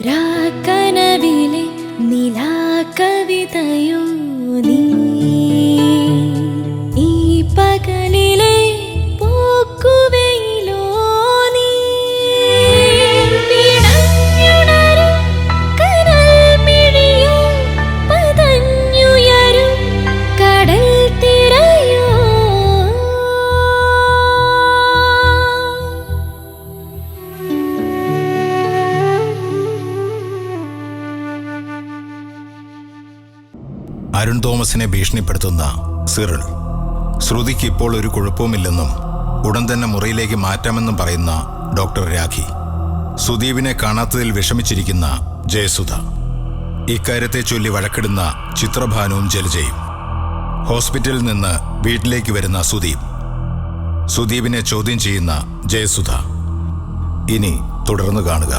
രാക്കനവിലെ നിലാകവിതയോ നീ, ഈ പകലിലെ പോക്കുവെയിലോ നീ, പിടഞ്ഞുണരും കനൽമിഴിയോ പതഞ്ഞുയരും കടൽ തിരയോ. അരുൺ തോമസിനെ ഭീഷണിപ്പെടുത്തുന്ന സിറിൽ. ശ്രുതിക്ക് ഇപ്പോൾ ഒരു കുഴപ്പവുമില്ലെന്നും ഉടൻ തന്നെ മുറിയിലേക്ക് മാറ്റാമെന്നും പറയുന്ന ഡോക്ടർ രാഖി. സുദീപിനെ കാണാത്തതിൽ വിഷമിച്ചിരിക്കുന്ന ജയസുധ. ഇക്കാര്യത്തെ ചൊല്ലി വഴക്കിടുന്ന ചിത്രഭാനുവും ജലജയും. ഹോസ്പിറ്റലിൽ നിന്ന് വീട്ടിലേക്ക് വരുന്ന സുദീപ്. സുദീപിനെ ചോദ്യം ചെയ്യുന്ന ജയസുധ. ഇനി തുടർന്ന് കാണുക.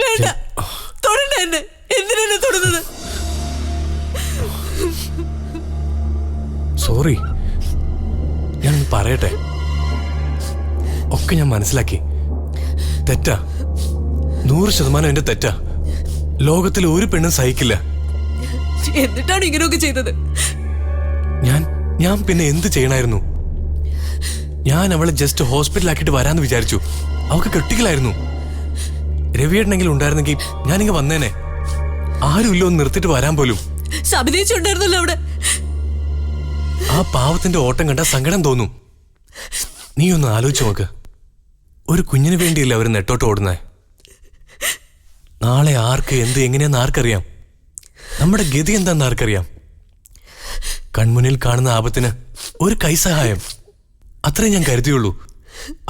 വേണ്ട, തൊടണ്ട എന്നെ. എന്തിനാ തൊടുന്നത്? സോറി, ഞാനൊന്ന് പറയട്ടെ. ഒക്കെ ഞാൻ മനസ്സിലാക്കി. തെറ്റാ, 100% എന്റെ തെറ്റാ. ലോകത്തിൽ ഒരു പെണ്ണും സഹിക്കില്ല. എന്നിട്ടാണ് ഇങ്ങനെയൊക്കെ ചെയ്തത്? ഞാൻ പിന്നെ എന്ത് ചെയ്യണമായിരുന്നു? ഞാൻ അവളെ ജസ്റ്റ് ഹോസ്പിറ്റലാക്കിയിട്ട് വരാന്ന് വിചാരിച്ചു. അവൾക്ക് ക്രിട്ടിക്കലായിരുന്നു. രവിയേട്ടനെങ്കിലും ഉണ്ടായിരുന്നെങ്കിൽ ഞാനിങ്ങ് വന്നേനെ. ആരുമില്ലോ ഒന്ന് നിർത്തിട്ട് വരാൻ പോലും. സബിതേച്ചുണ്ടായിരുന്നല്ലോ അവിടെ. ആ പാവത്തിന്റെ ഓട്ടം കണ്ട സങ്കടം തോന്നും. നീ ഒന്ന് ആലോചിച്ച് നോക്ക്. ഒരു കുഞ്ഞിന് വേണ്ടിയല്ലേ അവർ നെട്ടോട്ട് ഓടുന്നേ. നാളെ ആർക്ക് എന്ത് എങ്ങനെയാന്ന് ആർക്കറിയാം? നമ്മുടെ ഗതി എന്താന്ന് ആർക്കറിയാം? കൺമുന്നിൽ കാണുന്ന ആപത്തിന് ഒരു കൈസഹായം, അത്രേ ഞാൻ കരുതിയുള്ളൂ.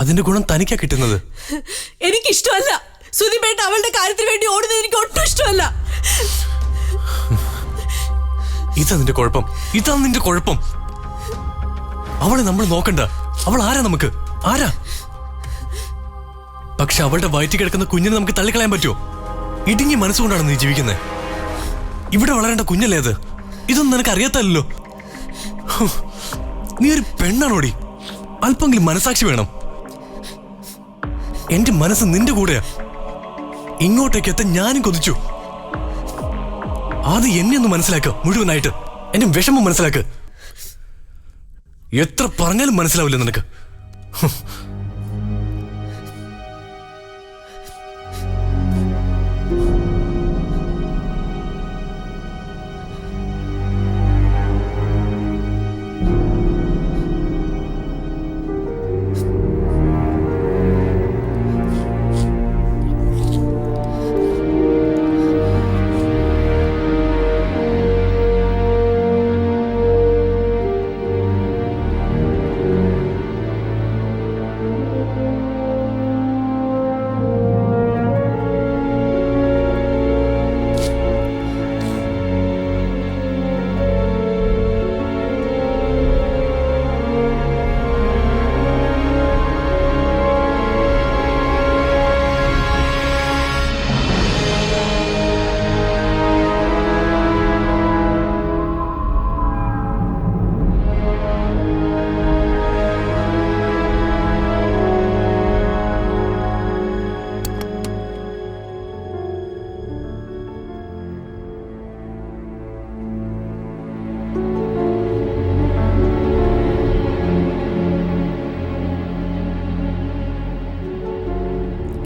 അതിന്റെ ഗുണം തനിക്കാ കിട്ടുന്നത്. എനിക്കിഷ്ടമല്ല സുദീപേട്ട അവളുടെ കാര്യത്തിന് വേണ്ടി ഓടുന്നത്. എനിക്ക് ഒട്ടും ഇഷ്ടമല്ല. ഇതാ നിന്റെ കുഴപ്പം, ഇതാ നിന്റെ കുഴപ്പം. അവളെ നമ്മൾ നോക്കണ്ട. അവൾ ആരാ നമുക്ക്? ആരാ? പക്ഷെ അവളുടെ വയറ്റിൽ കിടക്കുന്ന കുഞ്ഞിനെ നമുക്ക് തള്ളിക്കളയാൻ പറ്റുമോ? ഇടുങ്ങി മനസ്സുകൊണ്ടാണ് നീ ജീവിക്കുന്നത്. ഇവിടെ വളരേണ്ട കുഞ്ഞല്ലേ അത്? ഇതൊന്നും നിനക്ക് അറിയാത്തല്ലോ. നീ ഒരു പെണ്ണാണോടി? അല്പമെങ്കിലും മനസാക്ഷി വേണം. എന്റെ മനസ്സ് നിന്റെ കൂടെയാ. ഇങ്ങോട്ടേക്ക് എത്താൻ ഞാനും കൊതിച്ചു. ആദ്യം എന്നെ ഒന്ന് മനസ്സിലാക്ക, മുഴുവനായിട്ട് എന്റെ വിഷമം മനസ്സിലാക്ക്. എത്ര പറഞ്ഞാലും മനസ്സിലാവില്ല നിനക്ക്.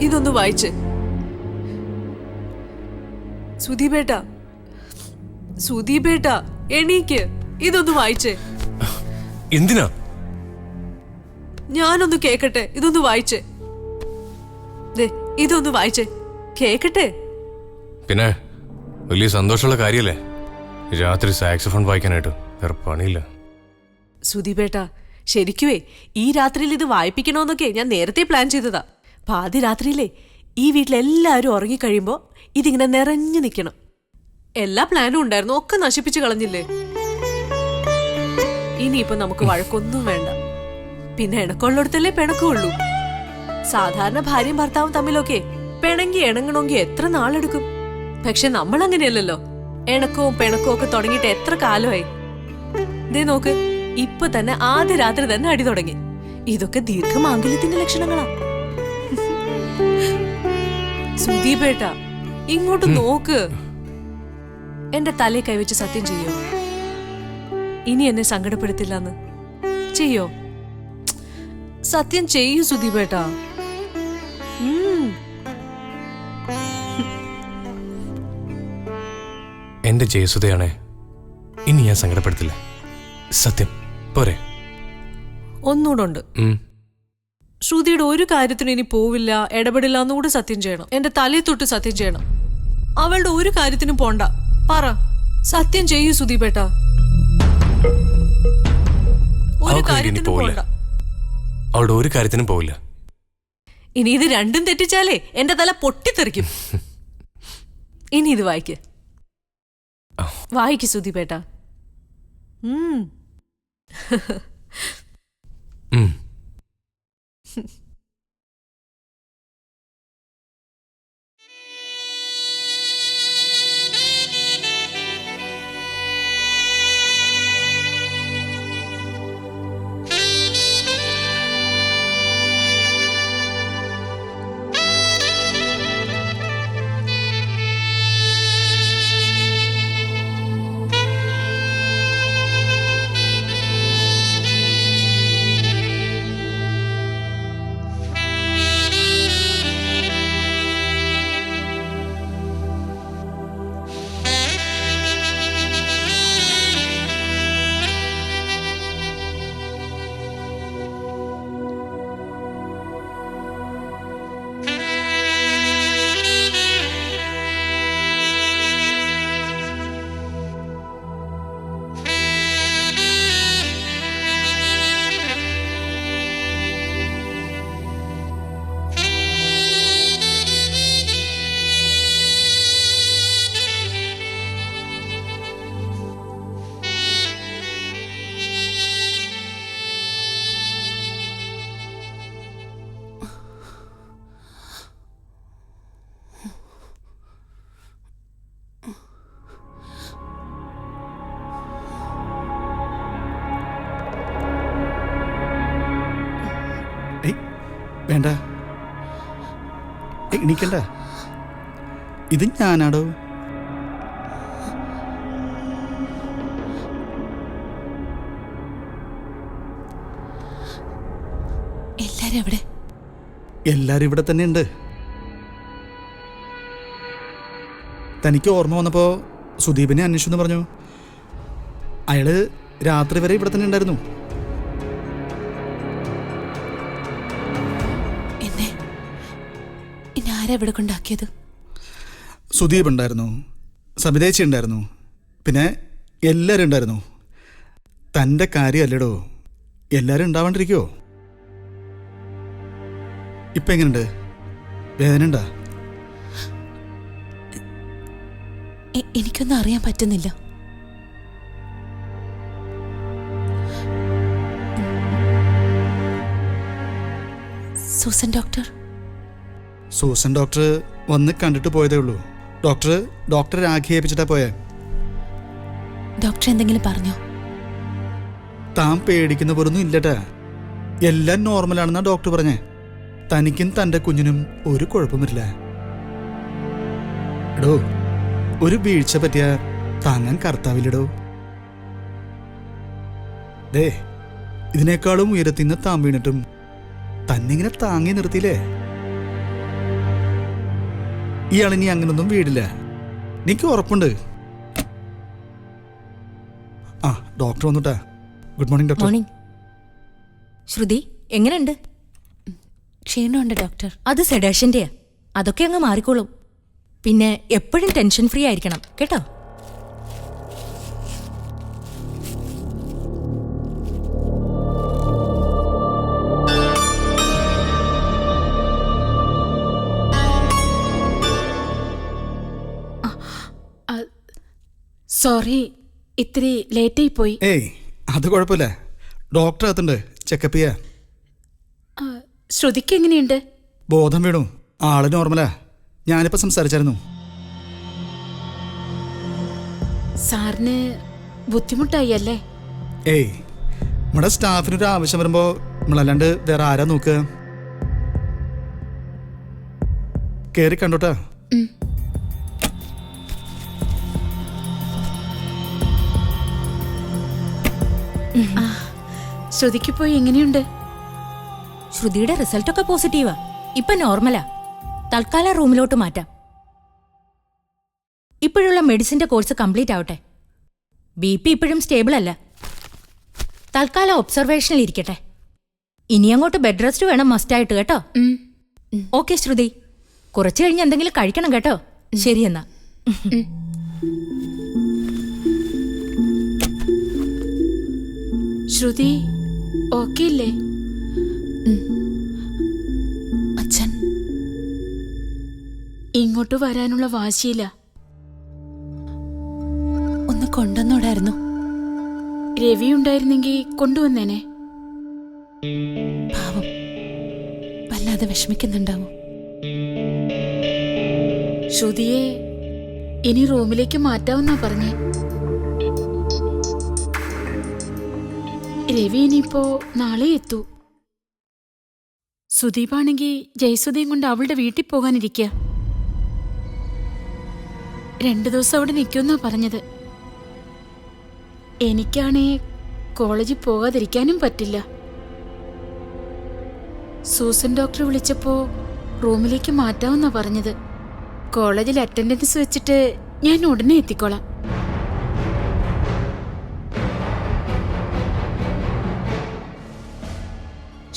ഇതൊന്ന് വായിച്ച്. സുദീപേട്ട എണീക്ക്. ഇതൊന്ന് വായിച്ചേ. എന്തിനാ? ഞാനൊന്ന് കേക്കട്ടെ. ഇതൊന്ന് വായിച്ചേ. ഇതൊന്ന് വായിച്ചേ, കേക്കട്ടെ. പിന്നെ വലിയ സന്തോഷമുള്ള കാര്യല്ലേ രാത്രി സാക്സഫോൺ വായിക്കാനായിട്ട്. വേറെ പണിയില്ല. സുദീപേട്ട, ശരിക്കുവേ ഈ രാത്രിയിൽ ഇത് വായിപ്പിക്കണോന്നൊക്കെ ഞാൻ നേരത്തെ പ്ലാൻ ചെയ്തതാ. പാതി രാത്രിയിലെ ഈ വീട്ടിലെല്ലാവരും ഉറങ്ങിക്കഴിയുമ്പോ ഇതിങ്ങനെ നിറഞ്ഞു നിൽക്കണം. എല്ലാ പ്ലാനും ഉണ്ടായിരുന്നു, ഒക്കെ നശിപ്പിച്ചു കളഞ്ഞില്ലേ. ഇനിയിപ്പോ നമുക്ക് വഴക്കൊന്നും വേണ്ട. പിന്നെ ഇണക്കുള്ളിടത്തല്ലേ പിണക്കമുള്ളൂ. സാധാരണ ഭാര്യയും ഭർത്താവും തമ്മിലൊക്കെ പിണങ്ങി ഇണങ്ങണമെങ്കിൽ എത്ര നാളെടുക്കും. പക്ഷെ നമ്മൾ അങ്ങനെയല്ലല്ലോ. ഇണക്കവും പിണക്കവും ഒക്കെ തുടങ്ങിയിട്ട് എത്ര കാലമായി. ദേ നോക്ക്, ഇപ്പൊ തന്നെ ആദ്യ രാത്രി തന്നെ അടി തുടങ്ങി. ഇതൊക്കെ ദീർഘമാംഗല്യത്തിന്റെ ലക്ഷണങ്ങളാ. സുദീപേട്ട, ഇങ്ങോട്ട് നോക്ക്. എന്റെ തലയെ കൈവച്ച് സത്യം ചെയ്യോ? ഇനി എന്നെ സങ്കടപ്പെടുത്തില്ലെന്ന് ചെയ്യോ? സത്യം ചെയ്യൂ സുദീപേട്ട. എന്റെ ജയസുതയാണേ, ഇനി ഞാൻ സങ്കടപ്പെടുത്തില്ല. സത്യം പോരെ? ഒന്നുകൂടെ ഉണ്ട്. ശ്രുതിയുടെ ഒരു കാര്യത്തിനും ഇനി പോവില്ല, ഇടപെടില്ല എന്നുകൂടെ സത്യം ചെയ്യണം. എന്റെ തലയെ തൊട്ട് സത്യം ചെയ്യണം. അവളുടെ ഒരു കാര്യത്തിനും പോണ്ട. പറ, സത്യം ചെയ്യൂ സുദീപേട്ട. ഒരു കാര്യത്തിനും പോണ്ട. അവളുടെ ഒരു കാര്യത്തിനും പോവില്ല. ഇനി ഇത് രണ്ടും തെറ്റിച്ചാലേ എന്റെ തല പൊട്ടിത്തെറിക്കും. ഇനി ഇത് വായിക്ക് സുദീപേട്ട. വേണ്ട, എണീക്കണ്ട. ഇത് ഞാനാടോ. എല്ലാരും എവിടെ? എല്ലാരും ഇവിടെ തന്നെ ഉണ്ട്. തനിക്ക് ഓർമ്മ വന്നപ്പോ സുദീപിനെ അന്വേഷിച്ചെന്ന് പറഞ്ഞു. അയാള് രാത്രി വരെ ഇവിടെ തന്നെ ഉണ്ടായിരുന്നു. ആരെവിടെ കൊണ്ടാക്കിയത്? സുദീപ് ഉണ്ടായിരുന്നു, സബിതേച്ചി ഉണ്ടായിരുന്നു, പിന്നെ എല്ലാവരും ഉണ്ടായിരുന്നു. തൻ്റെ കാര്യമല്ലടോ, എല്ലാവരും ഉണ്ടാവാണ്ടിരിക്കുമോ? ഇപ്പം എങ്ങനെയുണ്ട്? വേദന ഉണ്ടാ? എനിക്കൊന്നും അറിയാൻ പറ്റുന്നില്ല. സൂസൻ ഡോക്ടർ വന്ന് കണ്ടിട്ട് പോയതേ ഉള്ളൂ. ഡോക്ടർ രാഖി ഏൽപ്പിച്ചിട്ടാ പോയേ. ഡോക്ടർ എന്തെങ്കിലും പറഞ്ഞോ? താൻ പേടിക്കുന്ന പോലൊന്നും ഇല്ലട്ടാ, എല്ലാം നോർമലാണെന്നാ ഡോക്ടർ പറഞ്ഞേ. തനിക്കും തൻ്റെ കുഞ്ഞിനും ഒരു കുഴപ്പം വരില്ല. എടോ, ഒരു വീഴ്ച പറ്റിയ താങ്ങാൻ കർത്താവില്ലടോ. ദേ, ഇതിനേക്കാളും ഉയരത്തിൽ നിന്ന് താൻ വീണിട്ടും തന്നിങ്ങനെ താങ്ങി നിർത്തിയില്ലേ? ഇയാളിനി അങ്ങനൊന്നും വീടില്ല, എനിക്ക് ഉറപ്പുണ്ട്. ആ, ഡോക്ടർ വന്നുട്ടാ. Good morning doctor. Morning. Shruti എങ്ങനെയുണ്ട്? ക്ഷീണമുണ്ട് ഡോക്ടർ. അത് സെഡേഷന്റെയാ, അതൊക്കെ അങ്ങ് മാറിക്കോളും. പിന്നെ എപ്പോഴും ടെൻഷൻ ഫ്രീ ആയിരിക്കണം കേട്ടോ. സോറി, ഇത്തിരി ലേറ്റായി പോയി. ഏയ്, അത് കുഴപ്പമില്ല. ഡോക്ടർ അകത്തുണ്ട്, ചെക്കപ്പ് ചെയ്യാ. ശ്രുതിക്ക് എങ്ങനെയുണ്ട്? ബോധം വീണു, ആള് നോർമലാ. ഞാനിപ്പോൾ സംസാരിച്ചായിരുന്നു. സാറിന് ബുദ്ധിമുട്ടായി അല്ലേ? ഏയ്, നമ്മുടെ സ്റ്റാഫിനൊരു ആവശ്യം വരുമ്പോൾ നമ്മളല്ലാണ്ട് വേറെ ആരാ നോക്കുക? കേറി കണ്ടോട്ടാ. ശ്രുതിക്ക് പോയി എങ്ങനെയുണ്ട്? ശ്രുതിയുടെ റിസൾട്ടൊക്കെ പോസിറ്റീവാ. ഇപ്പൊ നോർമലാ. തൽക്കാലം റൂമിലോട്ട് മാറ്റാം. ഇപ്പോഴുള്ള മെഡിസിന്റെ കോഴ്സ് കംപ്ലീറ്റ് ആവട്ടെ. BP ഇപ്പോഴും സ്റ്റേബിൾ അല്ല. തൽക്കാലം ഒബ്സർവേഷനിൽ ഇരിക്കട്ടെ. ഇനി അങ്ങോട്ട് ബെഡ് റെസ്റ്റ് വേണം മസ്റ്റായിട്ട് കേട്ടോ. ഓക്കെ ശ്രുതി, കുറച്ചു കഴിഞ്ഞ് എന്തെങ്കിലും കഴിക്കണം കേട്ടോ. ശരിയെന്നാ. ശ്രുതി ഓക്കെ ഇല്ലേ? അച്ഛൻ ഇങ്ങോട്ട് വരാനുള്ള വാശിയില്ല. ഒന്ന് കൊണ്ടുവന്നോടായിരുന്നു. രവി ഉണ്ടായിരുന്നെങ്കിൽ കൊണ്ടുവന്നേനെ. പാവം, വല്ലാതെ വിഷമിക്കുന്നുണ്ടാവും. ശ്രുതിയെ ഇനി റൂമിലേക്ക് മാറ്റാമെന്നാ പറഞ്ഞേ. രവി ഇനിയിപ്പോ നാളെ എത്തൂ. സുദീപാണെങ്കിൽ ജയസുദയും കൊണ്ട് അവളുടെ വീട്ടിൽ പോകാനിരിക്കുക. 2 ദിവസം അവിടെ നിൽക്കുമെന്നാ പറഞ്ഞത്. എനിക്കാണേ കോളേജിൽ പോകാതിരിക്കാനും പറ്റില്ല. സൂസൻ ഡോക്ടർ വിളിച്ചപ്പോ റൂമിലേക്ക് മാറ്റാമെന്നാ പറഞ്ഞത്. കോളേജിൽ അറ്റൻഡൻസ് വെച്ചിട്ട് ഞാൻ ഉടനെ എത്തിക്കോളാം.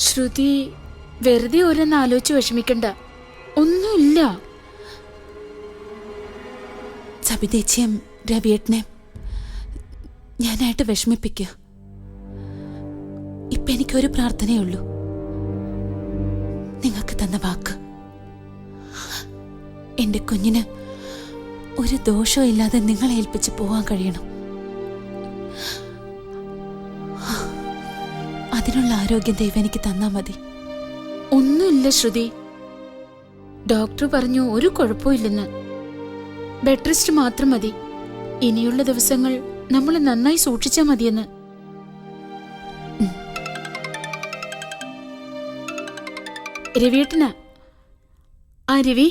ശ്രുതി വെറുതെ ഓരോന്ന് ആലോചിച്ച് വിഷമിക്കണ്ട. ഒന്നുമില്ല. സബിതേച്ചിയും രവിയേട്ടനെയും ഞാനായിട്ട് വിഷമിപ്പിക്കുക. ഇപ്പൊ എനിക്കൊരു പ്രാർത്ഥനയുള്ളൂ, നിങ്ങൾക്ക് തന്ന വാക്ക് എന്റെ കുഞ്ഞിന് ഒരു ദോഷവും ഇല്ലാതെ നിങ്ങളെ ഏൽപ്പിച്ച് പോവാൻ കഴിയണം. അതിനുള്ള ആരോഗ്യം ദൈവം എനിക്ക് തന്നാ മതി. ഒന്നുമില്ല ശ്രുതി. ഡോക്ടർ പറഞ്ഞു ഒരു കുഴപ്പമില്ലെന്ന്. ബെഡ് റെസ്റ്റ് മാത്രം മതി. ഇനിയുള്ള ദിവസങ്ങൾ നമ്മൾ നന്നായി സൂക്ഷിച്ചാൽ മതിയെന്ന്. രവിയേട്ടനാ. ആ രവി,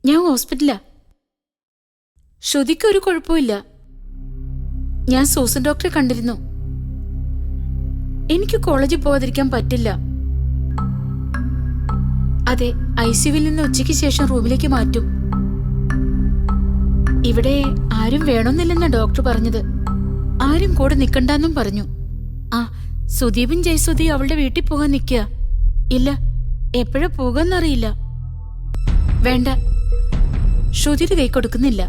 ഞാൻ ഹോസ്പിറ്റലാ. ശ്രുതിക്ക് ഒരു കുഴപ്പമില്ല. ഞാൻ സൂസൻ ഡോക്ടറെ കണ്ടിരുന്നു. എനിക്ക് കോളേജിൽ പോവാതിരിക്കാൻ പറ്റില്ല. അതെ, ICUവിൽ നിന്ന് ഉച്ചയ്ക്ക് ശേഷം റൂമിലേക്ക് മാറ്റും. ഇവിടെ ആരും വേണമെന്നില്ലെന്നാ ഡോക്ടർ പറഞ്ഞത്. ആരും കൂടെ നിൽക്കണ്ടെന്നും പറഞ്ഞു. ആ, സുദീപും ജയസുദിയും അവളുടെ വീട്ടിൽ പോകാൻ നിൽക്കുക. ഇല്ല, എപ്പോഴാ പോകാന്നറിയില്ല. വേണ്ട, ശ്രുതിയുടെ കൈ കൊടുക്കുന്നില്ല.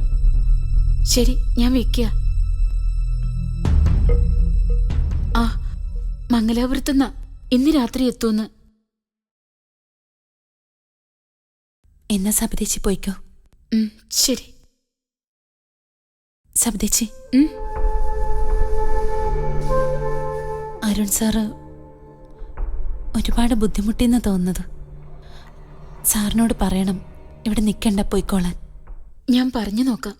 ശരി, ഞാൻ വെക്കുക. ആ, മംഗലാപുരത്തുനിന്നാ ഇന്ന് രാത്രി എത്തൂന്ന്. എന്നാ സബിതേച്ചി പോയിക്കോ. ശരി. സബിതേച്ചി, അരുൺ സാറ് ഒരുപാട് ബുദ്ധിമുട്ടിയെന്നാ തോന്നുന്നത്. സാറിനോട് പറയണം ഇവിടെ നിൽക്കണ്ട, പോയിക്കോളാൻ. ഞാൻ പറഞ്ഞു നോക്കാം.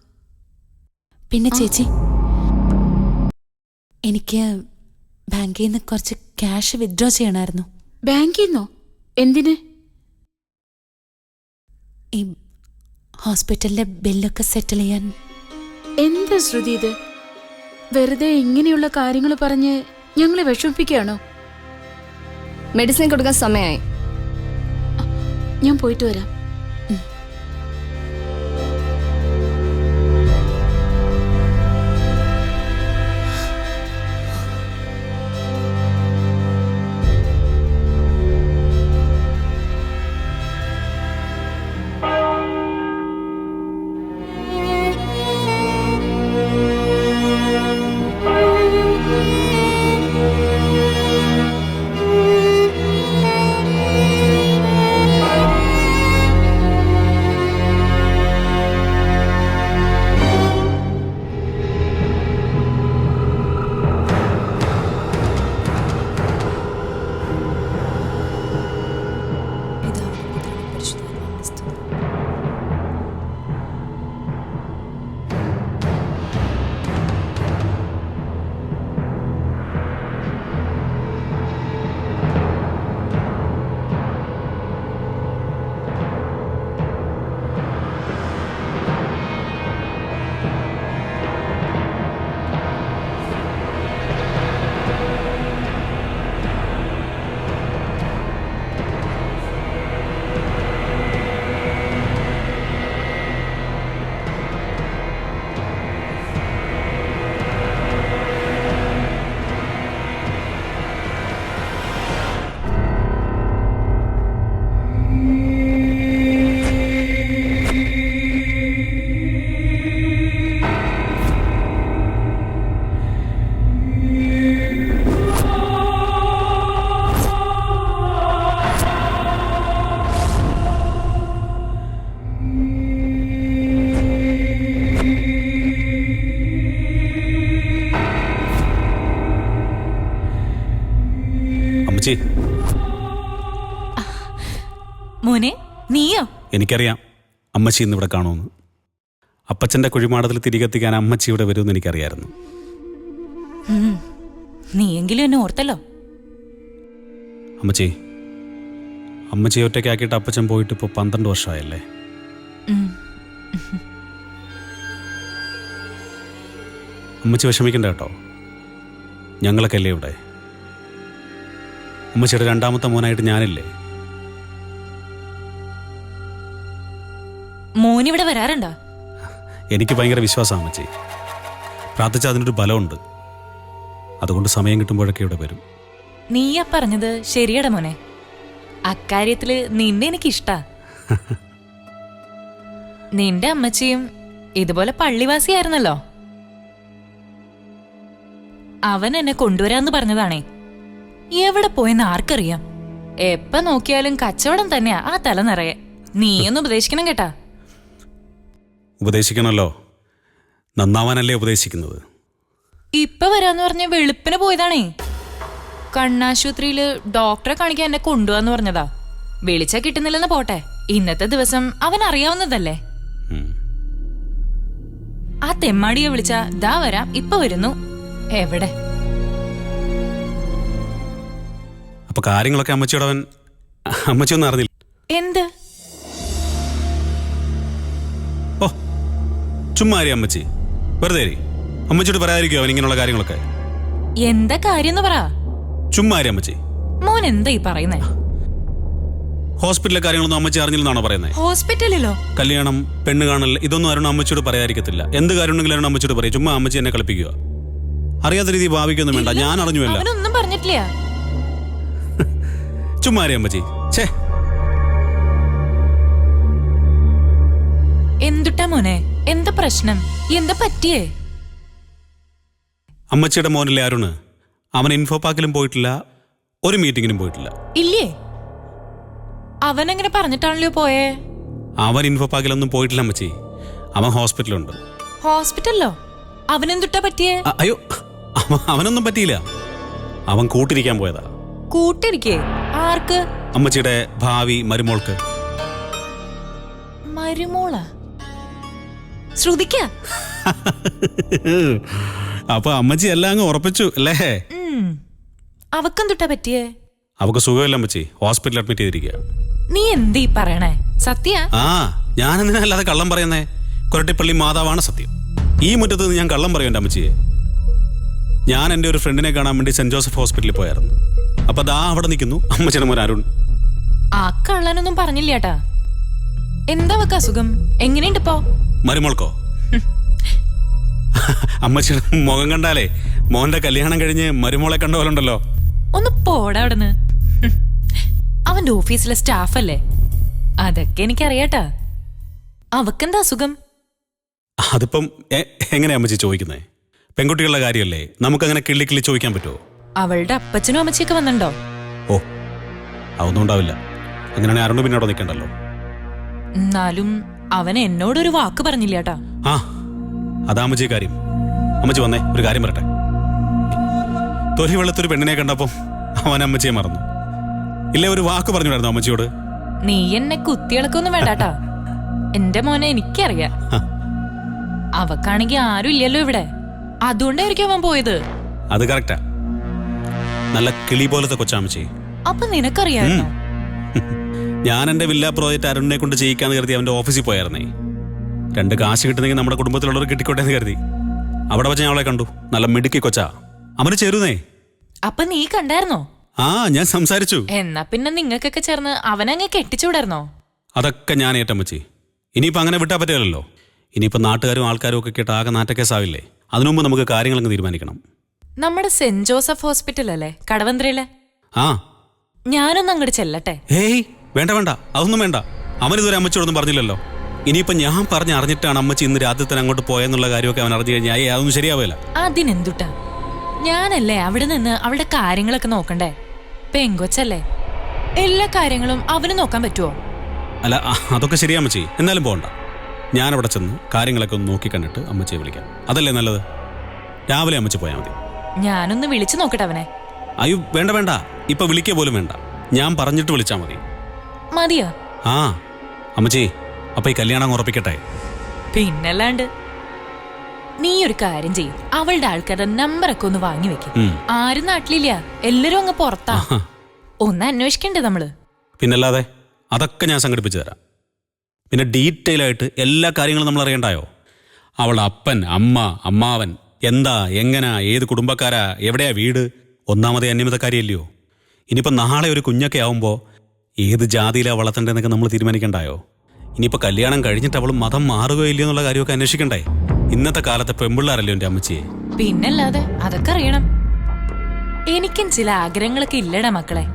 പിന്നെ ചേച്ചി, എനിക്ക് ബാങ്കിൽ നിന്ന് കുറച്ച് ക്യാഷ് വിത്ഡ്രോ ചെയ്യണമായിരുന്നു. ബാങ്കിൽ നിന്നോ? എന്തിന്? ഈ ഹോസ്പിറ്റലിലെ ബില്ലൊക്കെ സെറ്റിൽ ചെയ്യാൻ. എന്താ ശ്രുതി ഇത്? വെറുതെ ഇങ്ങനെയുള്ള കാര്യങ്ങൾ പറഞ്ഞ് ഞങ്ങളെ വിഷമിപ്പിക്കുകയാണോ? മെഡിസിൻ കൊടുക്കാൻ സമയമായി. ഞാൻ പോയിട്ട് വരാം. അമ്മച്ചി, മോനെ നീയോ? എനിക്കറിയാം അമ്മച്ചി ഇന്നിവിടെ കാണുമെന്ന്. അപ്പച്ചൻ്റെ കുഴിമാടത്തിൽ തിരികെത്തിക്കാൻ അമ്മച്ചി ഇവിടെ വരുമെന്ന് എനിക്കറിയായിരുന്നു. നീയെങ്കിലും എന്നെ ഓർത്തല്ലോ. അമ്മച്ചി, അമ്മച്ചി ഒറ്റയ്ക്കാക്കിയിട്ട് അപ്പച്ചൻ പോയിട്ട് ഇപ്പോൾ 12 വർഷമായല്ലേ? അമ്മച്ചി വിഷമിക്കണ്ട കേട്ടോ, ഞങ്ങളൊക്കെ അല്ലേ ഇവിടെ. അമ്മച്ചിയുടെ രണ്ടാമത്തെ മോനായിട്ട് ഞാനില്ലേ? മോനിവിടെ വരാറുണ്ടോ? എനിക്ക് ഭയങ്കര വിശ്വാസമാണ് അമ്മച്ചി. പ്രാർത്ഥിച്ചാൽ അതിനൊരു ബലമുണ്ട്. അതുകൊണ്ട് സമയം കിട്ടുമ്പോഴൊക്കെ ഇവിടെ വരും. നീയാ പറഞ്ഞത് ശരിയടാ മോനെ. അക്കാര്യത്തില് നിന്നെ എനിക്കിഷ്ടാ. നിന്റെ അമ്മച്ചിയും ഇതുപോലെ പള്ളിവാസിയായിരുന്നല്ലോ. അവൻ എന്നെ കൊണ്ടുവരാന്ന് പറഞ്ഞതാണേ. എവിടെ പോയെന്ന് ആർക്കറിയാം. എപ്പ നോക്കിയാലും കച്ചവടം തന്നെയാ ആ തല നിറയെ. നീയൊന്ന് ഉപദേശിക്കണം കേട്ടാ. ഉപദേശിക്കണമല്ലോ, നന്നാവാനല്ലേ ഉപദേശിക്കുന്നത്. ഇപ്പൊ വരാന്ന് പറഞ്ഞ വെളുപ്പിന് പോയതാണേ. കണ്ണാശുപത്രിയില് ഡോക്ടറെ കാണിക്കാൻ എന്നെ കൊണ്ടുപോവാന്ന് പറഞ്ഞതാ. വിളിച്ചാ കിട്ടുന്നില്ലെന്ന് പോട്ടെ, ഇന്നത്തെ ദിവസം അവൻ അറിയാവുന്നതല്ലേ. ആ തെമ്മാടിയെ വിളിച്ചാ ദാ വരാം, ഇപ്പൊ വരുന്നു. എവിടെ? അപ്പൊ കാര്യങ്ങളൊക്കെ അമ്മച്ചിയോടവൻ അമ്മച്ചിയൊന്നും അറിഞ്ഞില്ല. എന്ത്? ഓ, ചുമ്മാ അമ്മച്ചി വെറുതെ അമ്മച്ചിയോട് പറയാതിരിക്കുമോ അവൻ ഇങ്ങനെയുള്ള കാര്യങ്ങളൊക്കെ? എന്താ കാര്യം പറ. ചുമ്മാ അമ്മച്ചി. മോൻ എന്താ ഈ പറയുന്നേ? ഹോസ്പിറ്റലിലെ കാര്യങ്ങളൊന്നും അമ്മച്ചി അറിഞ്ഞില്ലെന്നാണോ പറയുന്നത്? ഹോസ്പിറ്റലിലോ? കല്യാണം, പെണ്ണ് കാണൽ, ഇതൊന്നും അരുൺ അമ്മച്ചിയോട് പറയാതിരിക്കത്തില്ല. എന്ത് കാര്യം ഉണ്ടെങ്കിലും അരുൺ അമ്മച്ചിയോട് പറയും. ചുമ്മാ അമ്മച്ചി എന്നെ കളിപ്പിക്കുക. അറിയാത്ത രീതി ഭാവിക്കൊന്നും വേണ്ട, ഞാൻ അറിഞ്ഞുവല്ല. അവനൊന്നും പറഞ്ഞിട്ടില്ല. ചുമ്മാ അമ്മച്ചി. ഛേ, എന്തുട്ടാ മോനെ? എന്താ പ്രശ്നം? എന്താ പറ്റിയേ? അമ്മച്ചിയുടെ മോനില്ലേ അരുണ്, അവൻ ഇൻഫോ പാർക്കിലും പോയിട്ടില്ല, ഒരു മീറ്റിങ്ങിനും പോയിട്ടില്ല. ഇല്ലേ? അവനെങ്ങനെ പറഞ്ഞിട്ടാണല്ലോ പോയേ? അവൻ ഇൻഫോ പാർക്കിലൊന്നും പോയിട്ടില്ല അമ്മച്ചി. അവൻ ഹോസ്പിറ്റലുണ്ട്. ഹോസ്പിറ്റലിലോ? അവനെന്തുട്ടാ പറ്റിയേ? അയ്യോ, അവനൊന്നും പറ്റിയില്ല. അവൻ കൂട്ടിരിക്കാൻ പോയതാ. കൂട്ടിരിക്കേ? ആർക്ക്? അമ്മച്ചിയുടെ ഭാവി മരുമോൾക്ക്. മരുമോളാ? ശ്രുതിക്ക? അപ്പൊ അമ്മച്ചി എല്ലാം അങ്ങ് ഉറപ്പിച്ചു അല്ലേ? അവക്കെന്തുട്ടാ പറ്റിയേ? അവക്ക് സുഖമില്ല അമ്മച്ചി, ഹോസ്പിറ്റലിൽ അഡ്മിറ്റ് ചെയ്തിരിക്കുക. നീ എന്തീ പറയണേ? സത്യ? ആ, ഞാനെന്തിനാ അല്ലാതെ കള്ളം പറയുന്നേ? കൊരട്ടിപ്പള്ളി മാതാവാണ് സത്യം. ഈ മുറ്റത്ത് നിന്ന് ഞാൻ കള്ളം പറയണ്ട അമ്മച്ചിയെ. ഞാൻ എൻ്റെ ഒരു ഫ്രണ്ടിനെ കാണാൻ വേണ്ടി സെന്റ് ജോസഫ് ഹോസ്പിറ്റലിൽ പോയായിരുന്നു. അപ്പൊ ദാ അവിടെ നിൽക്കുന്നു അമ്മച്ചിയുടെ മോൻ അരുൺ. ആ കള്ളനൊന്നും പറഞ്ഞില്ലേട്ടാ. എന്താ അവക്ക് അസുഖം? എങ്ങനെയുണ്ട് ഇപ്പോ? മരുമോൾക്കോ? അമ്മച്ചിയുടെ മുഖം കണ്ടാലേ മോന്റെ കല്യാണം കഴിഞ്ഞ് മരുമോളെ കണ്ട പോലെ ഉണ്ടല്ലോ. ഒന്ന് പോടാ അവിടുന്ന്. അവന്റെ ഓഫീസിലെ സ്റ്റാഫല്ലേ, അതൊക്കെ എനിക്കറിയാട്ടാ. അവക്കെന്താ അസുഖം? അതിപ്പം എങ്ങനെയാ അമ്മച്ചി ചോദിക്കുന്നേ? പെൺകുട്ടികളുടെ കാര്യമല്ലേ, നമുക്കങ്ങനെ കിള്ളി കിള്ളി ചോദിക്കാൻ പറ്റുമോ? അവളുടെ അപ്പച്ചനും അമ്മച്ചിയൊക്കെ വന്നിട്ടുണ്ടോ? ഓ, അതൊന്നും ഉണ്ടാവില്ല. അങ്ങനെയാണെങ്കിൽ അരുണ് പിന്നെ അവിടെ നിൽക്കണ്ടല്ലോ. എന്നാലും അവൻ എന്നോടൊരു വാക്ക് പറഞ്ഞില്ലേട്ടാ. ആ, അതാ അമ്മച്ചി കാര്യം. അമ്മച്ചി വന്നേ, ഒരു കാര്യം പറയട്ടെ. തൊലി വെള്ളത്തൊരു പെണ്ണിനെ കണ്ടപ്പം അവൻ അമ്മച്ചിയെ മറന്നു. ഇല്ലേ, ഒരു വാക്ക് പറഞ്ഞിട്ടായിരുന്നു അമ്മച്ചിയോട്. നീ എന്നെ കുത്തിയിളക്കൊന്നും വേണ്ടാട്ടാ. എന്റെ മോനെ എനിക്കറിയാം. അവക്കാണെങ്കി ആരും ഇല്ലല്ലോ ഇവിടെ, അതുകൊണ്ടായിരിക്കും അവൻ പോയത്. അത് കറക്റ്റാ. നല്ല കിളി പോലത്തെ കൊച്ചാമ്മച്ചി. അപ്പൊ നിനക്കറിയാമോ? ഞാൻ എന്റെ വില്ല പ്രോജക്റ്റ് അരുണിനെ കൊണ്ട് ചെയ്യിക്കാന്ന് കരുതി അവന്റെ ഓഫീസിൽ പോയായിരുന്നേ. 2 കാശ് കിട്ടുന്നെങ്കിൽ നമ്മുടെ കുടുംബത്തിലുള്ളവർ കിട്ടിക്കോട്ടെ എന്ന് കരുതി അവിടെ വെച്ച് ഞാൻ അവളെ കണ്ടു. നല്ല മിടുക്കി കൊച്ചാ, അവന് ചേരുന്നേ. അപ്പൊ നീ കണ്ടായിരുന്നോ? ആ, ഞാൻ സംസാരിച്ചു. എന്നാ പിന്നെ നിങ്ങൾക്കൊക്കെ ചേർന്ന് അവനങ്ങ് കെട്ടിച്ചുവിടായിരുന്നോ? അതൊക്കെ ഞാൻ ഏറ്റമ്മച്ചി. ഇനിയിപ്പോൾ അങ്ങനെ വിട്ടാൽ പറ്റില്ലല്ലോ. ഇനിയിപ്പോൾ നാട്ടുകാരും ആൾക്കാരും ഒക്കെ കേട്ട് ആകെ നാറ്റക്കേസാവില്ലേ. അതിനുമുമ്പ് നമുക്ക് കാര്യങ്ങളങ്ങ് തീരുമാനിക്കണം. നമ്മുടെ സെന്റ് ജോസഫ് ഹോസ്പിറ്റൽ അല്ലേ കടവന്ത്രയിലെ? ആ, ഞാനൊന്ന് അങ്ങോട്ട് ചെല്ലട്ടെ. ഏയ് വേണ്ട വേണ്ട, അതൊന്നും വേണ്ട. അവനിതുവരെ അമ്മച്ചിയോടൊന്നും പറഞ്ഞില്ലല്ലോ. ഇനിയിപ്പോൾ ഞാൻ പറഞ്ഞറിഞ്ഞിട്ടാണ് അമ്മച്ചി ഇന്ന് രാത്രി തന്നെ അങ്ങോട്ട് പോയെന്നുള്ള കാര്യമൊക്കെ അവൻ അറിഞ്ഞു കഴിഞ്ഞാൽ അതൊന്നും ശരിയാവില്ല. അതിനെന്തുട്ടാ, ഞാനല്ലേ അവിടെ നിന്ന് അവളുടെ കാര്യങ്ങളൊക്കെ നോക്കണ്ടേ? പെങ്കൊച്ചല്ലേ, എല്ലാ കാര്യങ്ങളും അവന് നോക്കാൻ പറ്റുമോ? അല്ല, അതൊക്കെ ശരിയാ അമ്മച്ചി. എന്നാലും പോകണ്ട. ഞാനവിടെ ചെന്ന് കാര്യങ്ങളൊക്കെ ഒന്ന് നോക്കി കണ്ടിട്ട് അമ്മച്ചിയെ വിളിക്കാം. അതല്ലേ നല്ലത്. രാവിലെ അമ്മച്ചി പോയാൽ മതി. ഞാനൊന്ന് വിളിച്ചു നോക്കട്ടെ അവനെ. അയ്യോ വേണ്ട വേണ്ട, ഇപ്പൊ വിളിക്കുക പോലും വേണ്ട. ഞാൻ പറഞ്ഞിട്ട് വിളിച്ചാൽ മതി. മതിയോ? ആ അമ്മച്ചി, അപ്പൊ ഈ കല്യാണം ഉറപ്പിക്കട്ടെ. പിന്നല്ലാണ്ട്. നീ ഒരു കാര്യം ചെയ്യും, അവളുടെ ആൾക്കാരുടെ നമ്പറൊക്കെ ഒന്ന് വാങ്ങി വെക്കും. ആരും നാട്ടിലില്ല, എല്ലാരും അങ്ങ് പുറത്താ. ഒന്ന് അന്വേഷിക്കണ്ടേ നമ്മള്? പിന്നല്ലാതെ, അതൊക്കെ ഞാൻ സംഘടിപ്പിച്ചു തരാം. പിന്നെ ഡീറ്റെയിൽ ആയിട്ട് എല്ലാ കാര്യങ്ങളും നമ്മൾ അറിയണ്ടായോ? അവളുടെ അപ്പൻ, അമ്മ, അമ്മാവൻ, എന്താ, എങ്ങനാ, ഏത് കുടുംബക്കാരാ, എവിടെയാ വീട്, ഒന്നാമതേ അന്യമതക്കാരിയല്ലയോ. ഇനിയിപ്പോൾ നാളെ ഒരു കുഞ്ഞൊക്കെ ആവുമ്പോൾ ഏത് ജാതിയിലാണ് വളർത്തേണ്ടതെന്നൊക്കെ നമ്മൾ തീരുമാനിക്കണ്ടായോ? ഇനിയിപ്പോൾ കല്യാണം കഴിഞ്ഞിട്ട് അവൾ മതം മാറുകയോ ഇല്ലയോ എന്നുള്ള കാര്യമൊക്കെ അന്വേഷിക്കണ്ടേ? ഇന്നത്തെ കാലത്തെ പെമ്പിള്ളാരല്ലോ എൻ്റെ അമ്മച്ചിയെ. പിന്നല്ലാതെ, അതൊക്കെ അറിയണം. എനിക്കും ചില ആഗ്രഹങ്ങളൊക്കെ ഇല്ലടാ മക്കളെ.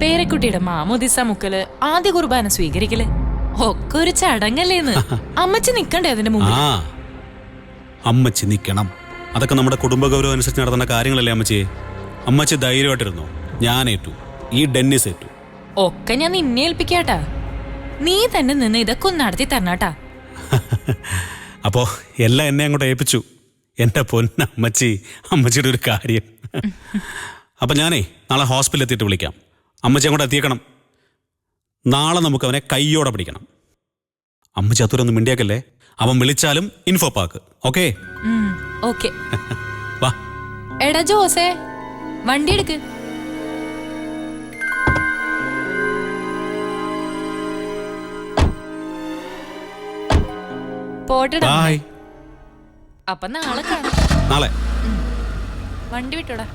പേരക്കുട്ടിയുടെ മാമോദിസ മുക്കല്, ആദ്യ കുർബാന സ്വീകരിക്കല് ഒക്കെ ഒരു ചടങ്ങല്ലേന്ന്. അമ്മച്ചി നിക്കണ്ടേ അതിന്റെ മുമ്പ്? ആ അമ്മച്ചി നിൽക്കണം. അതൊക്കെ നമ്മുടെ കുടുംബ ഗൗരവം അനുസരിച്ച് നടത്തേണ്ട കാര്യങ്ങളല്ലേ അമ്മച്ചിയെ. അമ്മച്ചി ധൈര്യമായിട്ടിരുന്നു. ഞാൻ ഏറ്റു, ഈ ഡെന്നിസ് ഏറ്റു. ഒക്കെ ഞാൻ നിന്നെ ഏൽപ്പിക്കാട്ടാ. നീ തന്നെ നിന്ന് ഇതൊക്കെ ഒന്ന് നടത്തി തരണാട്ടാ. അപ്പോ എല്ലാം എന്നെ അങ്ങോട്ട് ഏൽപ്പിച്ചു. എന്റെ പൊന്നമ്മച്ചി, അമ്മച്ചിയുടെ ഒരു കാര്യം. അപ്പൊ ഞാനേ നാളെ ഹോസ്പിറ്റലിൽ എത്തിയിട്ട് വിളിക്കാം. അമ്മച്ചി അങ്ങോട്ട് എത്തിയേക്കണം. നാളെ നമുക്ക് അവനെ കയ്യോടെ പിടിക്കണം. അമ്മച്ചി അത്തൂരൊന്നും മിണ്ടിയാക്കല്ലേ. അവൻ വിളിച്ചാലും ഇൻഫോ പാക്ക്. ഓക്കെ? ഓക്കെ. വാ. എടാ ജോസേ, വണ്ടി എടുക്ക്. പോട്ടെടാ. ബൈ. അപ്പൊ നാളെ കാണാം. നാളെ വണ്ടി വിട്ടോടാ.